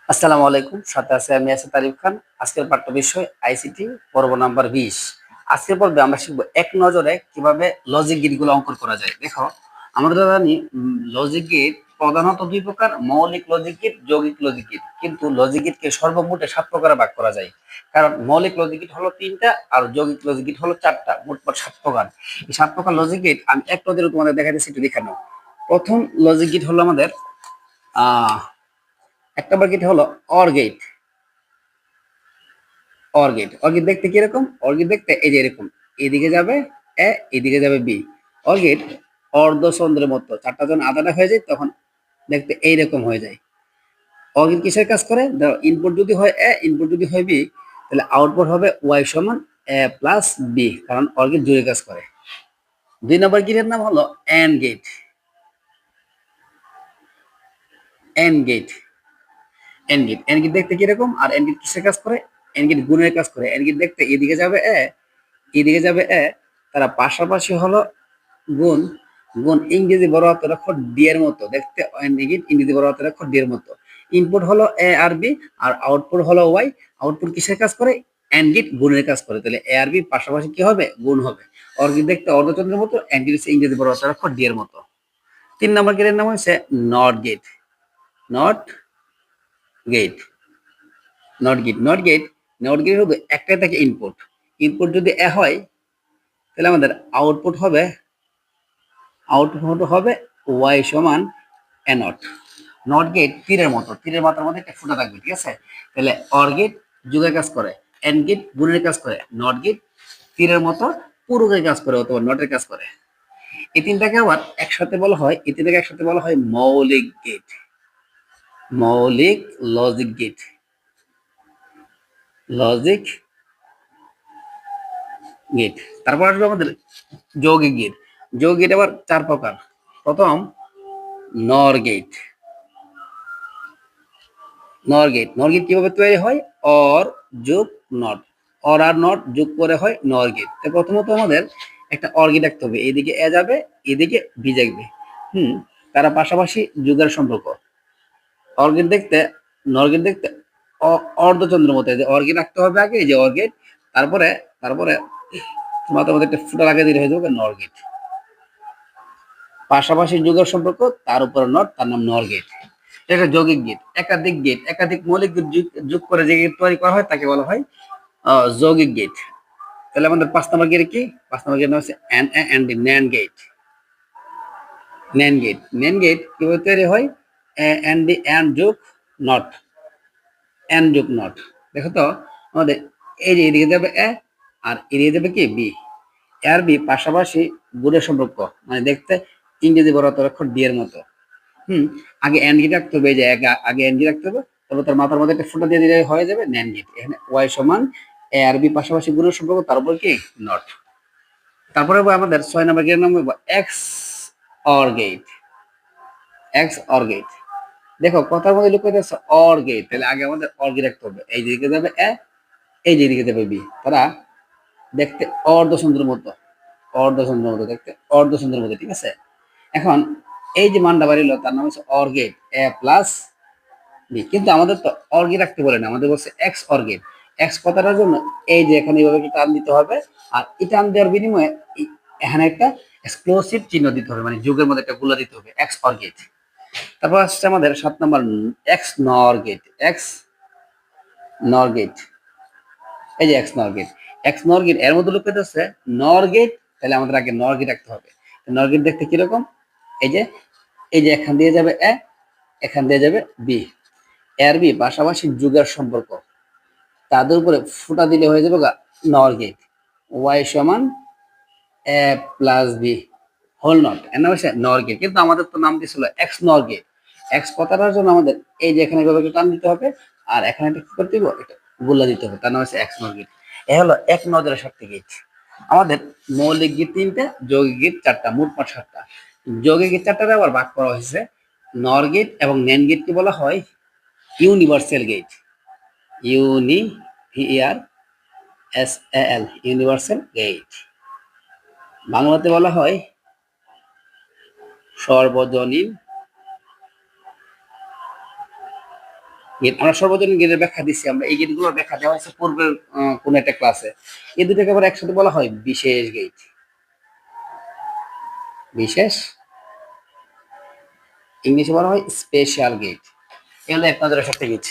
আসসালামু আলাইকুম। সাথে আছে আমি আছি তারিফ খান। আজকের পাঠ্য বিষয় আইসিটি পর্ব নাম্বার 20। আজকের পর্বে আমরা শিখব এক নজরে কিভাবে লজিক গেটগুলো অঙ্কন করা যায়। দেখো, আমরা জানি লজিক গেট প্রধানত দুই প্রকার: মৌলিক লজিক গেট, যৌগিক লজিক গেট। কিন্তু লজিক গেটকে সর্বমোটে 7 প্রকারে ভাগ করা যায়। কারণ মৌলিক লজিক গেট হলো 3টা আর যৌগিক লজিক গেট হলো 4টা, মোট 7 প্রকার। এই 7 প্রকার লজিক গেট আমি এক নজরে তোমাদের দেখা দিচ্ছি, একটু দেখে নাও। প্রথম লজিক গেট হলো আমাদের আহ এক নম্বর গেট হলো অর গেট। অর্গেট দেখতে কিরকম? অর্গেট দেখতে এই যে এরকম, এদিকে যাবে এ, এদিকে যাবে বি। অর্গেট অর্ধচন্দ্রের মতো, চারটা যখন আদাটা হয়ে যায় তখন দেখতে এইরকম হয়ে যায়। অর্গেট কিসের কাজ করে? ধরো ইনপুট যদি হয় এ, ইনপুট যদি হয় বি, তাহলে আউটপুট হবে ওয়াই সমান এ প্লাস বি, কারণ অর্গেট জুড়ে কাজ করে। 2 নম্বর গেটের নাম হলো AND gate. AND gate AND gate দেখতে কিরকম? আর এন্ড গেট কিসের কাজ করে? এন্ড গেট গুণের কাজ করে। এন্ড গেট দেখতে এদিকে যাবে এ, এদিকে যাবে এ, তারা পাশাপাশি হলো গুণ। গুণ ইংরেজি বড় হাতের অক্ষর ডি এর মতো দেখতে, ইংরেজি বড় হাতের অক্ষর ডি এর মতো। ইনপুট হলো এ আর বি, আর আউটপুট হলো ওয়াই। আউটপুট কিসের কাজ করে? এন্ড গেট গুণের কাজ করে। তাহলে এ আর বি পাশাপাশি কি হবে? গুণ হবে। অর্গেট দেখতে অর্ধচন্দ্রের মতো, এন্ড গেট ইংরেজি বড় হাতের অক্ষর ডি এর মতো। 3 নম্বর গেটের নাম হচ্ছে NOT gate. NOT gate NOT gate হবে একটাই থাকে ইনপুট। ইনপুট যদি এ হয়, তাহলে আমাদের আউটপুট হবে ওয়াই সমান এ নট। নট গেট তীরের মতো, তীরের মাথার মধ্যে একটা ফুটা থাকবে, ঠিক আছে? তাহলে অর গেট যুগের কাজ করে, এন্ড গেট গুণের কাজ করে, নট গেট তীরের মতো পূরকের কাজ করে অথবা নটের কাজ করে। এই তিনটাকে একসাথে বলা হয় মৌলিক গেট, মৌলিক লজিক গেট। তারপর আসবে আমাদের যৌগিক গেট। যৌগিক গেট আবার 4 প্রকার। প্রথম নর গেট। নর গেট কিভাবে তৈরি হয়? অর যোগ নট, অর আর নট যোগ করে হয় নর গেট। তো প্রথমত আমাদের একটা অর গেট রাখতে হবে, এদিকে এ যাবে, এদিকে বি যাবে। তারা পাশাপাশি যুগের সম্পর্ক। অর্গেট দেখতে নরগেট দেখতে অর্ধচন্দ্রের মতো। এই যে অর্গেট রাখতে হবে আগে, এই যে অর্গেট, তারপরে তারপরে মাথার মধ্যে একটা ফুটা লাগিয়ে দিলে হয়ে যাবে নরগেট। পাশাপাশি যুগের সম্পর্ক, তার উপরে নট, তার নাম নরগেট। এটা যৌগিক গেট। একাধিক মৌলিক গেট যোগ করে যে গেট তৈরি করা হয় তাকে বলা হয় যৌগিক গেট। তাহলে আমাদের 5 নম্বর গেট কি? 5 নম্বর গেট হচ্ছে ন্যান্ড গেট। ন্যান্ড গেট কিভাবে তৈরি হয়? এন্ড যোগ নট, এন্ড যোগ নট। দেখো তো, আমাদের এই যে এদিকে যাবে এ, আর এদিকে যাবে কি বি। আর বি পাশাপাশি গুণের সম্পর্ক, মানে দেখতে ইংরেজি বড় হাতের অক্ষর ডি এর মতো। আগে এন্ড গেট রাখতে হবে, এই যে আগে এন্ড গেট রাখতে হবে, তারপর তার মাথার মধ্যে একটা ফুটা দিয়ে দিলে হয়ে যাবে ন্যান্ড গেট। এখানে ওয়াই সমান এ আর বি পাশাপাশি গুণের সম্পর্ক, তার উপর কি নট। তারপরে আমাদের 6 নম্বর গেটের নাম হলো XOR gate. XOR gate. দেখো কথার মধ্যে লক্ষ্য করতেছে অর গেট, তাহলে আগে আমাদের অর গেট রাখতে হবে। এই দিকে যাবে এ, এই যে দিকে যাবে বি, তারা দেখতে অর্ধচন্দ্রের মতো দেখতে, অর্ধচন্দ্রের মতো, ঠিক আছে? এখন এই যে মানটা বাড়িল, তার নাম হচ্ছে OR gate A plus B. কিন্তু আমাদের তো অর গেট রাখতে বলে না, আমাদের বলছে এক্স অর গেট। এক্স কথাটার জন্য এই যে এখানে এইভাবে একটা টান দিতে হবে, আর এই টান দেওয়ার বিনিময়ে এখানে একটা এক্সক্লুসিভ চিহ্ন দিতে হবে, মানে যুগের মধ্যে একটা গুলা দিতে হবে, এক্স অর গেট। তারপর আসছে আমাদের 7 নম্বর এক্স নর গেট। এই যে এক্স নর গেট এর মধ্যে লুকিয়ে আছে নর গেট। তাহলে আমাদের আগে নর গেট রাখতে হবে। নর গেট দেখতে কিরকম? এই যে এখান দিয়ে যাবে এ, এখান দিয়ে যাবে বি। এর বি পাশাপাশি যুগের সম্পর্ক, তাদের উপরে ফুটা দিলে হয়ে যাবে নর গেট। ওয়াই সমান এ প্লাস বি হোল নট, এর নাম হচ্ছে নর গেট। কিন্তু আমাদের তো নাম দিয়েছিল এক্স নর গেট। এক্স কথাটার জন্য আমাদের এই যে এখানে এভাবে টান দিতে হবে, আর এখানে একটা কি করতে হবে? এটা গোলা দিতে হবে, তার নাম হচ্ছে এক্স নর গেট। এ হলো এক নজরের 7টি গেট। আমাদের মৌলিক গেট 3টা, যৌগিক গেট 4টা, মোট 7টা। যৌগিক গেট 4টারে আবার ভাগ করা হয়েছে। নর গেট এবং ন্যান্ড গেটকে বলা হয় ইউনিভার্সাল গেট। Universal gate. বাংলাতে বলা হয় সর্বজনীন গেট আমরা সর্বজনীন গেটের ব্যাখ্যা দিচ্ছি, আমরা এই গেটগুলোর ব্যাখ্যা দেওয়া হয়েছে পূর্বের কোন একটা ক্লাসে। এই দুটাকে আবার একসাথে বলা হয় বিশেষ গেট। বিশেষ, ইংলিশে বলা হয় স্পেশাল গেট। এগুলো এক নজরে সবটা গেট।